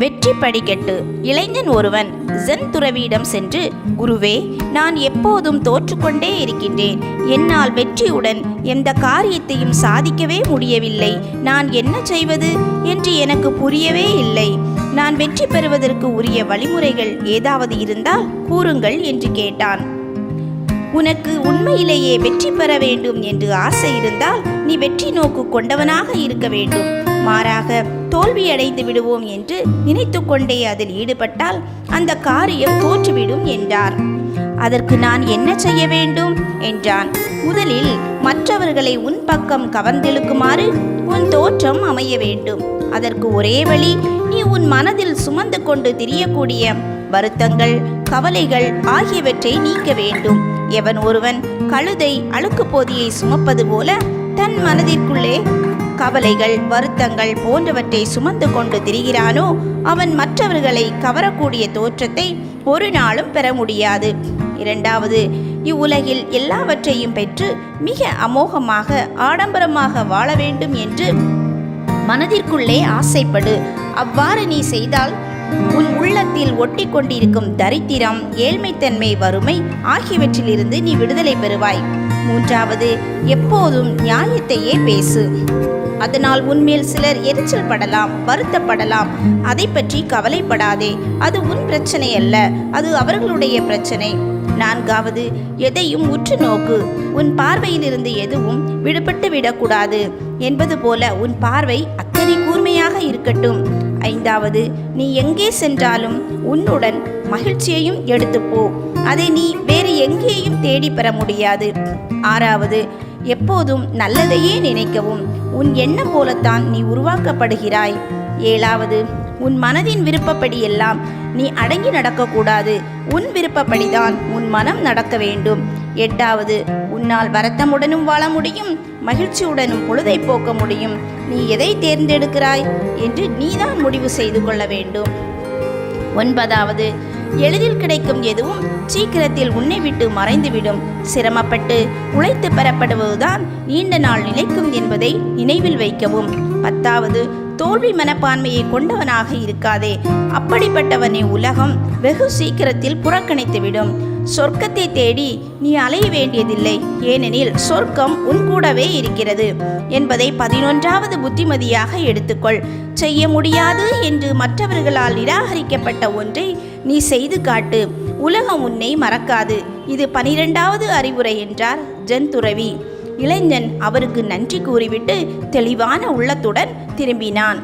வெற்றி படிக்கட்டு. இளைஞன் ஒருவன் ஜென் துறவியிடம் சென்று, குருவே, நான் எப்போதும் தோற்றுக்கொண்டே இருக்கின்றேன். என்னால் வெற்றியுடன் எந்த காரியத்தையும் சாதிக்கவே முடியவில்லை. நான் என்ன செய்வது என்று எனக்கு புரியவே இல்லை. நான் வெற்றி பெறுவதற்கு உரிய வழிமுறைகள் ஏதாவது இருந்தால் கூறுங்கள் என்று கேட்டான். உனக்கு உண்மையிலேயே வெற்றி பெற வேண்டும் என்று ஆசை இருந்தால் நீ வெற்றி நோக்கு கொண்டவனாக இருக்க வேண்டும். மாறாக தோல்வியடைந்து விடுவோம் என்று நினைத்து கொண்டே அதில் ஈடுபட்டால் அந்த காரியம் தோற்றுவிடும் என்றார். அதற்கு நான் என்ன செய்ய வேண்டும் என்றான். முதலில் மற்றவர்களை உன் பக்கம் கவர்ந்தெழுக்குமாறு உன் தோற்றம் அமைய வேண்டும். அதற்கு ஒரே வழி, நீ உன் மனதில் சுமந்து கொண்டு திரியக்கூடிய வருத்தங்கள், கவலைகள் ஆகியவற்றை நீக்க வேண்டும். எவன் ஒருவன் கழுதை அழுக்கு போதியை சுமப்பது போல தன் மனதிற்குள்ளே கவலைகள், வருத்தங்கள் போன்றவற்றை சுமந்து கொண்டு திரிகிறானோ அவன் மற்றவர்களை கவரக்கூடிய தோற்றத்தை ஒரு நாளும் பெற முடியாது. இரண்டாவது, இவ்வுலகில் எல்லாவற்றையும் பெற்று மிக அமோகமாக ஆடம்பரமாக வாழ வேண்டும் என்று மனதிற்குள்ளே ஆசைப்படு. அவ்வாறு நீ செய்தால் உன் உள்ளத்தில் ஒட்டி கொண்டிருக்கும் தரித்திரம், ஏழ்மைத்தன்மை, வறுமை ஆகியவற்றிலிருந்து நீ விடுதலை பெறுவாய். மூன்றாவது, எப்போதும் நியாயத்தையே பேசு. அதனால் உன்மேல் சிலர் எரிச்சல் படலாம், வருத்தப்படலாம். அதை பற்றி கவலைப்படாதே. அது உன் பிரச்சனை அல்ல, அது அவர்களுடைய பிரச்சனை. நான்காவது, எதையும் உற்று நோக்கு. உன் பார்வையிலிருந்து எதுவும் விடுபட்டு விடக்கூடாது என்பது போல உன் பார்வை அத்தனை கூர்மையாக இருக்கட்டும். ஐந்தாவது, நீ எங்கே சென்றாலும் உன்னுடன் மகிழ்ச்சியையும் எடுத்துப்போ. அதை நீ வேறு எங்கேயும் தேடி பெற முடியாது. ஆறாவது, எப்போதும் நல்லதையே நினைக்கவும். உன் எண்ணம் போலத்தான் நீ உருவாக்கப்படுகிறாய். ஏழாவது, உன் மனதின் விருப்பப்படி எல்லாம் நீ அடங்கி நடக்கக்கூடாது. உன் விருப்பப்படிதான் உன் மனம் நடக்க வேண்டும். எட்டாவது, உன்னால் வருத்தமுடனும் வாழ முடியும், மகிழ்ச்சியுடனும் பொழுதை போக்க முடியும். நீ எதை தேர்ந்தெடுக்கிறாய் என்று நீதான் முடிவு செய்து கொள்ள வேண்டும். ஒன்பதாவது, எளிதில் கிடைக்கும் எதுவும் சீக்கிரத்தில் உன்னை விட்டு மறைந்துவிடும். சிரமப்பட்டு உழைத்து பெறப்படுவதுதான் நீண்ட நாள் நிலைக்கும் என்பதை நினைவில் வைக்கவும். பத்தாவது, தோல்வி மனப்பான்மையை கொண்டவனாக இருக்காதே. அப்படிப்பட்டவனை உலகம் வெகு சீக்கிரத்தில் புறக்கணித்துவிடும். சொர்க்கத்தை தேடி நீ அலைய வேண்டியதில்லை, ஏனெனில் சொர்க்கம் உன் கூடவே இருக்கிறது என்பதை 11வது புத்திமதியாக எடுத்துக்கொள். செய்ய முடியாது என்று மற்றவர்களால் நிராகரிக்கப்பட்ட ஒன்றை நீ செய்து காட்டு. உலகம் உன்னை மறக்காது. இது 12வது அறிவுரை என்றார் ஜென் துறவி. இளைஞன் அவருக்கு நன்றி கூறிவிட்டு தெளிவான உள்ளத்துடன் திரும்பினான்.